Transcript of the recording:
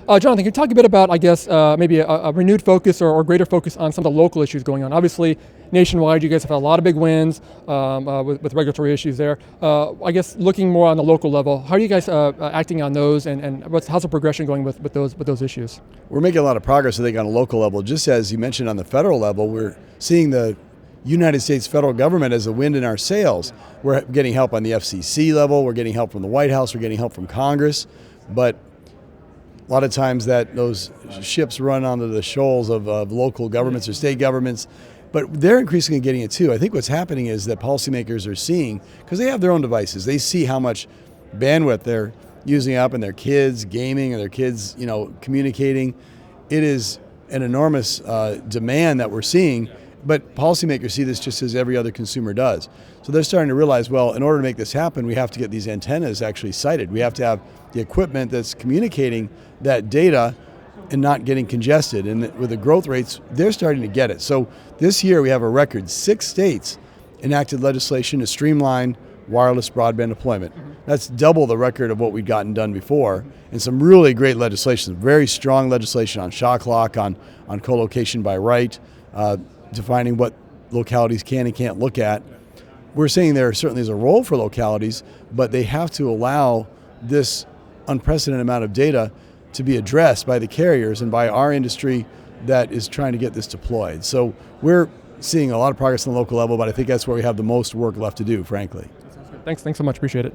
Jonathan, can you talk a bit about, I guess, maybe a renewed focus or greater focus on some of the local issues going on? Obviously, nationwide, you guys have had a lot of big wins with regulatory issues there. I guess looking more on the local level, how are you guys acting on those, and how's the progression going with those issues? We're making a lot of progress, I think, on a local level. Just as you mentioned on the federal level, we're seeing the United States federal government as a wind in our sails. We're getting help on the FCC level, we're getting help from the White House, we're getting help from Congress, but a lot of times that those ships run onto the shoals of local governments or state governments, but they're increasingly getting it too. I think what's happening is that policymakers are seeing, because they have their own devices, they see how much bandwidth they're using up and their kids gaming and their kids, communicating. It is an enormous demand that we're seeing, but policymakers see this just as every other consumer does. So they're starting to realize, well, in order to make this happen, we have to get these antennas actually sited. We have to have the equipment that's communicating that data and not getting congested. And with the growth rates, they're starting to get it. So this year we have a record 6 states enacted legislation to streamline wireless broadband deployment. That's double the record of what we'd gotten done before. And some really great legislation, very strong legislation on shot clock, on co-location by right, defining what localities can and can't look at. We're saying there certainly is a role for localities, but they have to allow this unprecedented amount of data to be addressed by the carriers and by our industry that is trying to get this deployed. So we're seeing a lot of progress on the local level, but I think that's where we have the most work left to do, frankly. Thanks so much. Appreciate it.